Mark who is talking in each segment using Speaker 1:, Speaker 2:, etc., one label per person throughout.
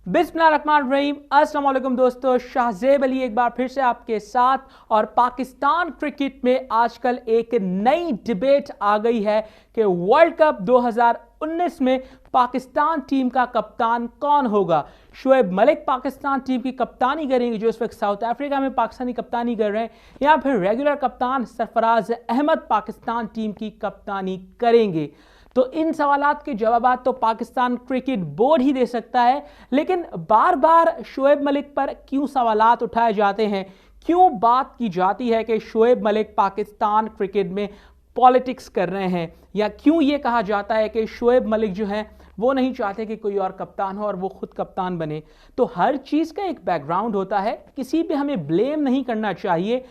Speaker 1: बिस्मिल्लाहिर्रहमानिर्रहीम। अस्सलाम वालेकुम दोस्तों, शाहजेब अली एक बार फिर से आपके साथ। और पाकिस्तान क्रिकेट में आजकल एक नई डिबेट आ गई है कि वर्ल्ड कप 2019 में पाकिस्तान टीम का कप्तान कौन होगा। शोएब मलिक पाकिस्तान टीम की कप्तानी करेंगे, जो इस वक्त साउथ अफ्रीका में पाकिस्तानी कप्तानी कर रहे हैं, या फिर रेगुलर कप्तान सरफराज अहमद पाकिस्तान टीम की कप्तानी करेंगे। तो इन सवालात के जवाब तो पाकिस्तान क्रिकेट बोर्ड ही दे सकता है, लेकिन बार बार शोएब मलिक पर क्यों सवालात उठाए जाते हैं, क्यों बात की जाती है कि शोएब मलिक पाकिस्तान क्रिकेट में पॉलिटिक्स कर रहे हैं, या क्यों ये कहा जाता है कि शोएब मलिक जो हैं वो नहीं चाहते कि कोई और कप्तान हो और वो खुद कप्तान बने। तो हर चीज़ का एक बैकग्राउंड होता है, किसी पे हमें ब्लेम नहीं करना चाहिए,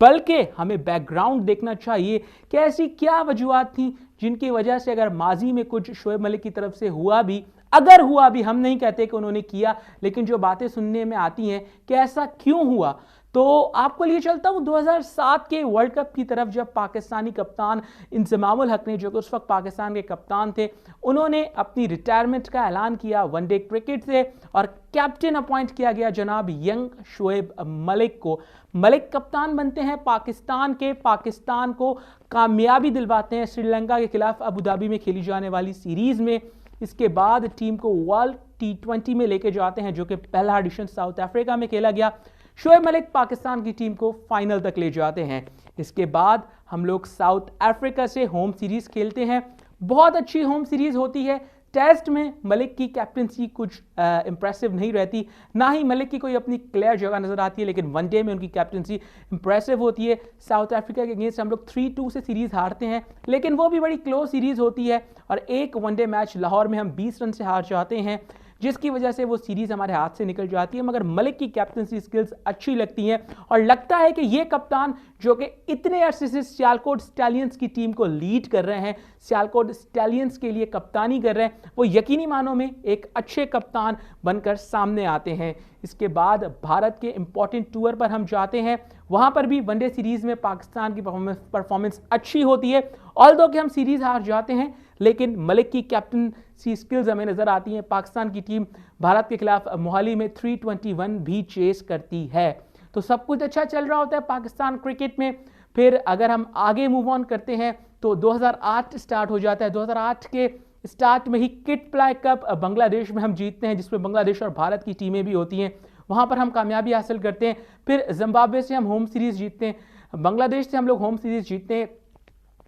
Speaker 1: बल्कि हमें बैकग्राउंड देखना चाहिए कि ऐसी क्या वजूहत थी जिनकी वजह से अगर माजी में कुछ शोएब मलिक की तरफ से हुआ भी, अगर हुआ भी, हम नहीं कहते कि उन्होंने किया, लेकिन जो बातें सुनने में आती हैं कि ऐसा क्यों हुआ। तो आपको लिए चलता हूं 2007 के वर्ल्ड कप की तरफ, जब पाकिस्तानी कप्तान इंजमामुल हक ने, जो कि उस वक्त पाकिस्तान के कप्तान थे, उन्होंने अपनी रिटायरमेंट का ऐलान किया वनडे क्रिकेट से और कैप्टन अपॉइंट किया गया जनाब यंग शोएब मलिक को। मलिक कप्तान बनते हैं पाकिस्तान के, पाकिस्तान को कामयाबी दिलवाते हैं श्रीलंका के खिलाफ अबू धाबी में खेली जाने वाली सीरीज में। इसके बाद टीम को वर्ल्ड T20 में लेके जाते हैं, जो कि पहला एडिशन साउथ अफ्रीका में खेला गया। शोएब मलिक पाकिस्तान की टीम को फाइनल तक ले जाते हैं। इसके बाद हम लोग साउथ अफ्रीका से होम सीरीज खेलते हैं, बहुत अच्छी होम सीरीज होती है। टेस्ट में मलिक की कैप्टनसी कुछ इंप्रेसिव नहीं रहती, ना ही मलिक की कोई अपनी क्लियर जगह नजर आती है, लेकिन वनडे में उनकी कैप्टनसी इंप्रेसिव होती है। साउथ अफ्रीका के अगेंस्ट हम लोग 3-2 से सीरीज हारते हैं, लेकिन वो भी बड़ी क्लोज सीरीज होती है। और एक वनडे मैच लाहौर में हम 20 रन से हार जाते हैं, जिसकी वजह से वो सीरीज हमारे हाथ से निकल जाती है। मगर मलिक की कैप्टनसी स्किल्स अच्छी लगती हैं और लगता है कि ये कप्तान, जो कि इतने अरसे से सियालकोट स्टैलियंस की टीम को लीड कर रहे हैं, सियालकोट स्टैलियंस के लिए कप्तानी कर रहे हैं, वो यकीनी मानों में एक अच्छे कप्तान बनकर सामने आते हैं। इसके बाद भारत के इंपॉर्टेंट टूर पर हम जाते हैं, वहां पर भी वनडे सीरीज में पाकिस्तान की परफॉर्मेंस अच्छी होती है। ऑल्दो कि हम सीरीज हार जाते हैं, लेकिन मलिक की कैप्टनसी स्किल्स हमें नजर आती हैं। पाकिस्तान की टीम भारत के खिलाफ मोहाली में 321 भी चेस करती है। तो सब कुछ अच्छा चल रहा होता है पाकिस्तान क्रिकेट में। फिर अगर हम आगे मूव ऑन करते हैं तो 2008 स्टार्ट हो जाता है। 2008 के स्टार्ट में ही किटप्लाई कप बांग्लादेश में हम जीतते हैं, जिसमें बांग्लादेश और भारत की टीमें भी होती हैं। वहां पर हम कामयाबी हासिल करते हैं। फिर जिम्बाब्वे से हम होम सीरीज जीतते हैं, बांग्लादेश से हम लोग होम सीरीज जीतते हैं।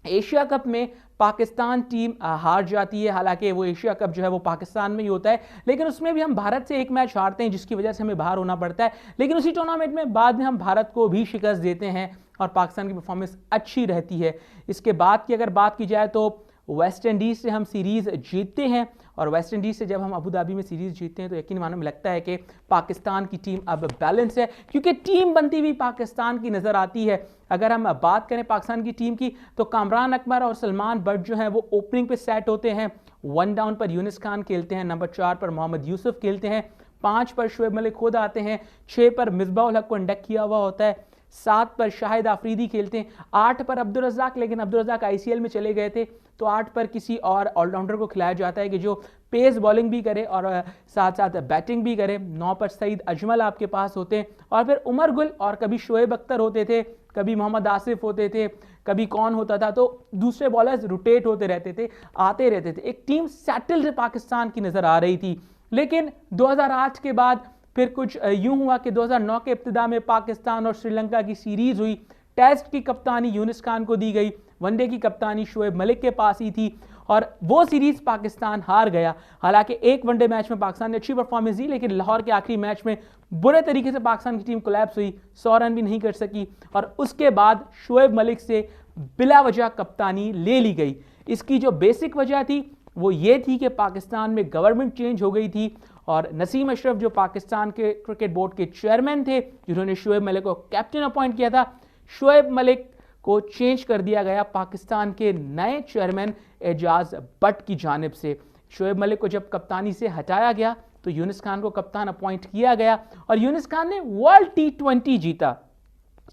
Speaker 1: एशिया कप में पाकिस्तान टीम हार जाती है, हालांकि वो एशिया कप जो है वो पाकिस्तान में ही होता है, लेकिन उसमें भी हम भारत से एक मैच हारते हैं, जिसकी वजह से हमें बाहर होना पड़ता है। लेकिन उसी टूर्नामेंट में बाद में हम भारत को भी शिकस्त देते हैं और पाकिस्तान की परफॉर्मेंस अच्छी रहती है। इसके बाद की अगर बात की जाए तो वेस्ट इंडीज़ से हम सीरीज़ जीतते हैं, और वेस्ट इंडीज़ से जब हम अबू धाबी में सीरीज़ जीतते हैं तो यकीन मानो में लगता है कि पाकिस्तान की टीम अब बैलेंस है, क्योंकि टीम बनती हुई पाकिस्तान की नज़र आती है। अगर हम बात करें पाकिस्तान की टीम की, तो कामरान अकबर और सलमान बट जो हैं वो ओपनिंग पे सेट होते हैं। 1 डाउन पर यूनिस खान खेलते हैं, नंबर 4 पर मोहम्मद यूसुफ खेलते हैं, 5 पर शोएब मलिक खुद आते हैं, 6 पर मिसबाउल हक को इंडक्ट किया हुआ होता है, 7 पर शाहिद आफरीदी खेलते हैं, 8 पर अब्दुल रज़ाक, लेकिन अब्दुल रज़ाक ICL में चले गए थे, तो 8 पर किसी और ऑलराउंडर को खिलाया जाता है कि जो पेस बॉलिंग भी करे और साथ साथ बैटिंग भी करे। 9 पर सईद अजमल आपके पास होते हैं, और फिर उमर गुल और कभी शोएब अख्तर होते थे, कभी मोहम्मद आसिफ होते थे, कभी कौन होता था। तो दूसरे बॉलर्स रोटेट होते रहते थे, आते रहते थे। एक टीम सेटल्ड पाकिस्तान की नज़र आ रही थी। लेकिन 2008 के बाद फिर कुछ यूं हुआ कि 2009 के इब्तिदा में पाकिस्तान और श्रीलंका की सीरीज हुई। टेस्ट की कप्तानी यूनिस खान को दी गई, वनडे की कप्तानी शोएब मलिक के पास ही थी, और वो सीरीज पाकिस्तान हार गया। हालांकि एक वनडे मैच में पाकिस्तान ने अच्छी परफॉर्मेंस दी, लेकिन लाहौर के आखिरी मैच में बुरे तरीके से पाकिस्तान की टीम कोलैप्स हुई, 100 रन भी नहीं कर सकी, और उसके बाद शोएब मलिक से बिला वजह कप्तानी ले ली गई। इसकी जो बेसिक वजह थी वो ये थी कि पाकिस्तान में गवर्नमेंट चेंज हो गई थी, और नसीम अशरफ जो पाकिस्तान के क्रिकेट बोर्ड के चेयरमैन थे, जिन्होंने शोएब मलिक को कैप्टन अपॉइंट किया था, शोएब मलिक को चेंज कर दिया गया पाकिस्तान के नए चेयरमैन एजाज बट की जानिब से। शोएब मलिक को जब कप्तानी से हटाया गया तो यूनिस खान को कप्तान अपॉइंट किया गया, और यूनिस खान ने वर्ल्ड T20 जीता।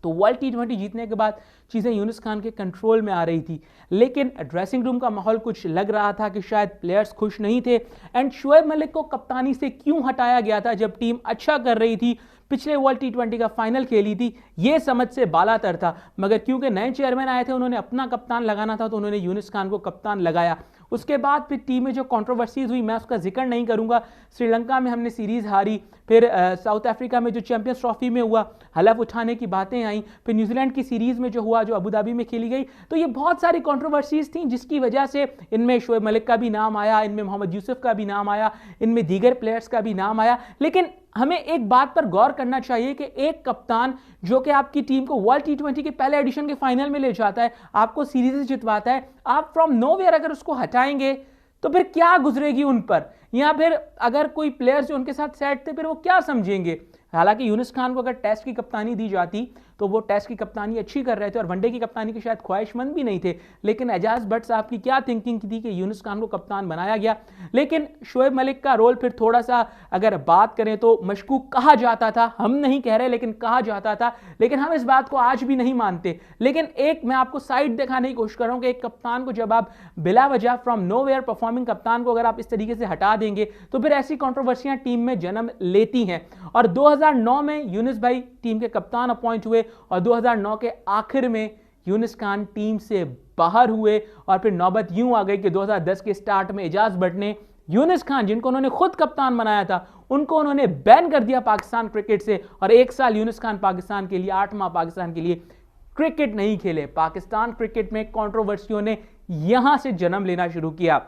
Speaker 1: तो वर्ल्ड T20 जीतने के बाद चीज़ें यूनुस खान के कंट्रोल में आ रही थी, लेकिन ड्रेसिंग रूम का माहौल कुछ लग रहा था कि शायद प्लेयर्स खुश नहीं थे। एंड शोएब मलिक को कप्तानी से क्यों हटाया गया था जब टीम अच्छा कर रही थी, पिछले वर्ल्ड T20 का फाइनल खेली थी, ये समझ से बालातर था। मगर क्योंकि नए चेयरमैन आए थे, उन्होंने अपना कप्तान लगाना था, तो उन्होंने यूनुस खान को कप्तान लगाया। उसके बाद फिर टीम में जो कंट्रोवर्सीज हुई, मैं उसका जिक्र नहीं करूंगा। श्रीलंका में हमने सीरीज हारी, फिर साउथ अफ्रीका में जो चैंपियंस ट्रॉफी में हुआ हलफ उठाने की बातें आई, फिर न्यूजीलैंड की सीरीज में जो हुआ, जो अबू धाबी में खेली गई, तो ये बहुत सारी कंट्रोवर्सीज थी जिसकी वजह से इनमें शोएब मलिक का भी नाम आया, इनमें मोहम्मद यूसुफ का भी नाम आया, इनमें दीगर प्लेयर्स का भी नाम आया। लेकिन हमें एक बात पर गौर करना चाहिए कि एक कप्तान जो कि आपकी टीम को वर्ल्ड T20 के पहले एडिशन के फाइनल में ले जाता है, आपको सीरीज जितवाता है, आप फ्रॉम नोवेयर अगर उसको हटाएंगे तो फिर क्या गुजरेगी उन पर, या फिर अगर कोई प्लेयर्स जो उनके साथ सेट थे फिर वो क्या समझेंगे। हालांकि यूनुस खान को अगर टेस्ट की कप्तानी दी जाती तो वो टेस्ट की कप्तानी अच्छी कर रहे थे और वनडे की कप्तानी के शायद ख्वाहिशमंद भी नहीं थे, लेकिन एजाज भट्ट साहब की क्या थिंकिंग थी कि यूनुस खान को कप्तान बनाया गया। लेकिन शोएब मलिक का रोल फिर थोड़ा सा अगर बात करें तो मशकूक कहा जाता था, हम नहीं कह रहे लेकिन कहा जाता था, लेकिन हम इस बात को आज भी नहीं मानते। लेकिन एक मैं आपको साइड दिखाने की कोशिश कर रहा हूं कि एक कप्तान को जब आप बिला वजह फ्रॉम नोवेयर परफॉर्मिंग कप्तान को अगर आप इस तरीके से हटा देंगे तो फिर ऐसी कंट्रोवर्सियां टीम में जन्म लेती हैं। और 2009 में यूनुस भाई टीम के कप्तान अपॉइंट हुए और 2009 के आखिर में यूनुस खान टीम से बाहर हुए और फिर नौबत यूं आ गई कि 2010 के स्टार्ट में एजाज भट्ट ने यूनुस खान, जिनको उन्होंने खुद कप्तान बनाया था, उनको उन्होंने बैन कर दिया पाकिस्तान क्रिकेट से और एक साल यूनुस खान पाकिस्तान के लिए, 8 माह पाकिस्तान के लिए क्रिकेट नहीं खेले। पाकिस्तान क्रिकेट में कंट्रोवर्सियों ने यहां से जन्म लेना शुरू किया।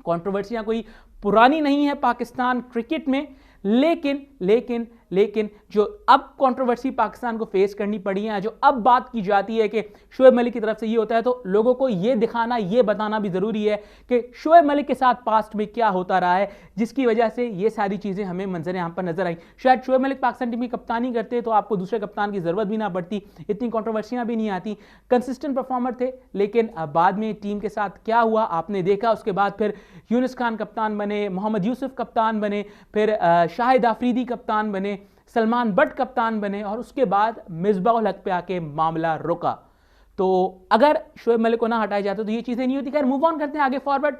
Speaker 1: कंट्रोवर्सियां कोई पुरानी नहीं है पाकिस्तान क्रिकेट में, लेकिन लेकिन लेकिन जो अब कंट्रोवर्सी पाकिस्तान को फेस करनी पड़ी है, जो अब बात की जाती है कि शोएब मलिक की तरफ से ये होता है, तो लोगों को ये दिखाना, ये बताना भी जरूरी है कि शोएब मलिक के साथ पास्ट में क्या होता रहा है, जिसकी वजह से ये सारी चीजें हमें मंजर यहाँ पर नजर आई। शायद शोएब मलिक पाकिस्तान टीम की कप्तानी करते तो आपको दूसरे कप्तान की जरूरत भी ना पड़ती, इतनी कंट्रोवर्सियां भी नहीं आती, कंसिस्टेंट परफॉर्मर थे। लेकिन बाद में टीम के साथ क्या हुआ आपने देखा। उसके बाद फिर यूनुस खान कप्तान बने, मोहम्मद यूसुफ कप्तान बने, फिर शाहिद आफरीदी कप्तान बने, सलमान बट कप्तान बने और उसके बाद मिसबाह-उल हक पे आके मामला रुका। तो अगर शोएब मलिक को ना हटाया जाता तो ये चीजें नहीं होती। खैर मूव ऑन करते हैं आगे फॉरवर्ड।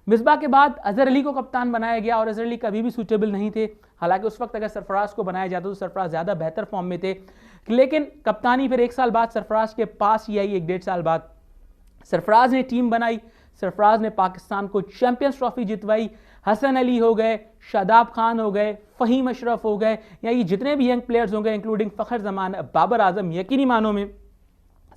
Speaker 1: मिसबाह के बाद अजहर अली को कप्तान बनाया गया और अजहर अली कभी भी सूटेबल नहीं थे। हालांकि उस वक्त अगर सरफराज को बनाया जाता तो सरफराज ज्यादा बेहतर फॉर्म में थे, लेकिन कप्तानी फिर 1 साल बाद सरफराज के पास ही आई, 1-1.5 साल बाद सरफराज ने टीम बनाई, सरफराज ने पाकिस्तान को चैंपियंस ट्रॉफी जितवाई। हसन अली हो गए, शादाब खान हो गए, फहीम अशरफ हो गए, या ये जितने भी यंग प्लेयर्स हो गए इंक्लूडिंग फ़खर जमान, बाबर आजम, यकीनी मानों में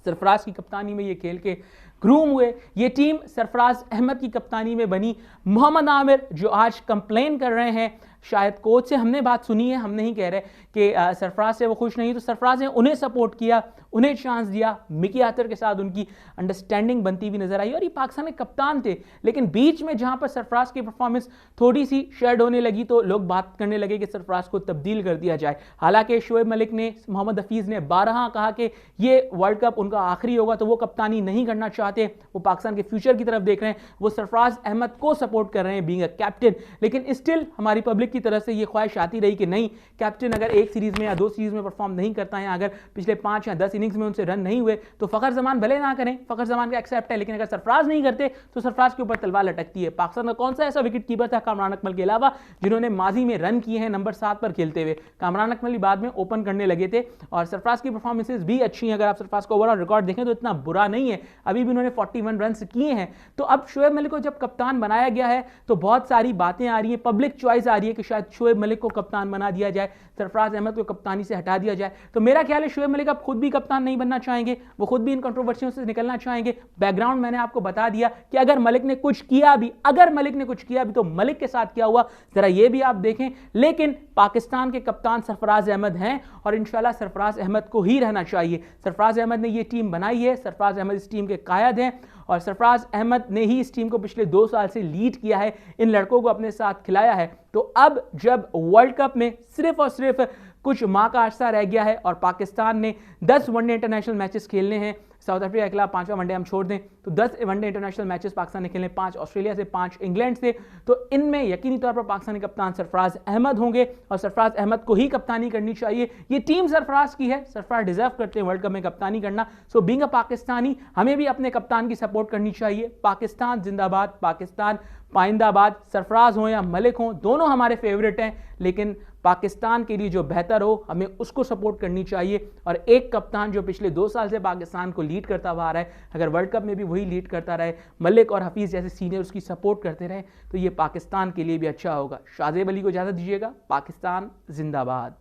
Speaker 1: सरफराज की कप्तानी में ये खेल के ग्रूम हुए। ये टीम सरफराज अहमद की कप्तानी में बनी। मोहम्मद आमिर जो आज कंप्लेन कर रहे हैं, शायद कोच से हमने बात सुनी है, हम नहीं कह रहे कि सरफराज से वो खुश नहीं, तो सरफराज ने उन्हें सपोर्ट किया, उन्हें चांस दिया। मिकी आतर के साथ उनकी अंडरस्टैंडिंग बनती हुई नजर आई और ये पाकिस्तान के कप्तान थे। लेकिन बीच में जहां पर सरफराज की परफॉर्मेंस थोड़ी सी शेड होने लगी तो लोग बात करने लगे कि सरफराज को तब्दील कर दिया जाए। हालांकि शोएब मलिक ने, मोहम्मद हफीज़ ने 12 कहा कि ये वर्ल्ड कप उनका आखिरी होगा, तो वो कप्तानी नहीं करना चाहते, वो पाकिस्तान के फ्यूचर की तरफ देख रहे हैं, वो सरफराज अहमद को सपोर्ट कर रहे हैं बीइंग अ कैप्टन। लेकिन स्टिल हमारी पब्लिक की तरफ से ये ख्वाहिश आती रही कि नहीं, कैप्टन अगर एक सीरीज में या 2 सीरीज में परफॉर्म नहीं करता है, अगर पिछले 5 या 10 इनिंग्स में उनसे रन नहीं हुए तो फ़खर जमान भले ना करें, फ़खर जमान का एक्सेप्ट है, लेकिन अगर सरफराज नहीं करते तो सरफराज के ऊपर तलवार लटकती है। पाकिस्तान का कौन सा ऐसा विकेट कीपर था कामरान अकमल के अलावा जिन्होंने माजी में रन किए हैं नंबर 7 पर खेलते हुए? कामरान अकमल बाद में ओपन करने लगे थे और सरफराज की परफॉर्मेंसेज भी अच्छी हैं। अगर आप सरफराज का ओवरऑल रिकॉर्ड देखें तो इतना बुरा नहीं है, अभी भी उन्होंने 41 रन किए हैं। तो अब शोएब मलिक को जब कप्तान बनाया गया है तो बहुत सारी बातें आ रही हैं, पब्लिक चॉइस आ रही है कि शायद शोएब मलिक को कप्तान बना दिया जाए, सरफराज अहमद को कप्तानी से हटा दिया जाए। तो मेरा ख्याल है शोएब मलिक अब खुद भी कप्तान नहीं बनना चाहेंगे, वो खुद भी इन कंट्रोवर्सियों से निकलना चाहेंगे। बैकग्राउंड मैंने आपको बता दिया कि अगर मलिक ने कुछ किया भी, तो मलिक के साथ क्या हुआ जरा ये भी आप देखें। लेकिन पाकिस्तान के कप्तान सरफराज अहमद हैं और इंशाल्लाह सरफराज अहमद को ही रहना चाहिए। सरफराज अहमद ने ये टीम बनाई है, सरफराज अहमद इस टीम के कायद हैं और सरफराज अहमद ने ही इस टीम को पिछले 2 साल से लीड किया है, इन लड़कों को अपने साथ खिलाया है। तो अब जब वर्ल्ड कप में सिर्फ और सिर्फ कुछ माह का अरसा रह गया है और पाकिस्तान ने 10 वनडे इंटरनेशनल मैचेस खेलने हैं, साउथ अफ्रीका के खिलाफ 5वां वनडे हम छोड़ दें तो 10 वनडे इंटरनेशनल मैचेस पाकिस्तान ने खेले, 5 ऑस्ट्रेलिया से, 5 इंग्लैंड से। तो इनमें यकीनी तौर पर पाकिस्तानी कप्तान सरफराज अहमद होंगे और सरफराज अहमद को ही कप्तानी करनी चाहिए। ये टीम सरफराज की है, सरफराज डिजर्व करते हैं वर्ल्ड कप में कप्तानी करना। सो बीइंग अ पाकिस्तानी हमें भी अपने कप्तान की सपोर्ट करनी चाहिए। पाकिस्तान जिंदाबाद, पाकिस्तान पाइंदाबाद। सरफराज हो या मलिक हो, दोनों हमारे फेवरेट हैं, लेकिन पाकिस्तान के लिए जो बेहतर हो हमें उसको सपोर्ट करनी चाहिए। और एक कप्तान जो पिछले 2 साल से पाकिस्तान को लीड करता हुआ आ रहा है, अगर वर्ल्ड कप में भी वही लीड करता रहे, मलिक और हफीज़ जैसे सीनियर उसकी सपोर्ट करते रहे, तो ये पाकिस्तान के लिए भी अच्छा होगा। शाहजेब अली को इजाज़त दीजिएगा। पाकिस्तान जिंदाबाद।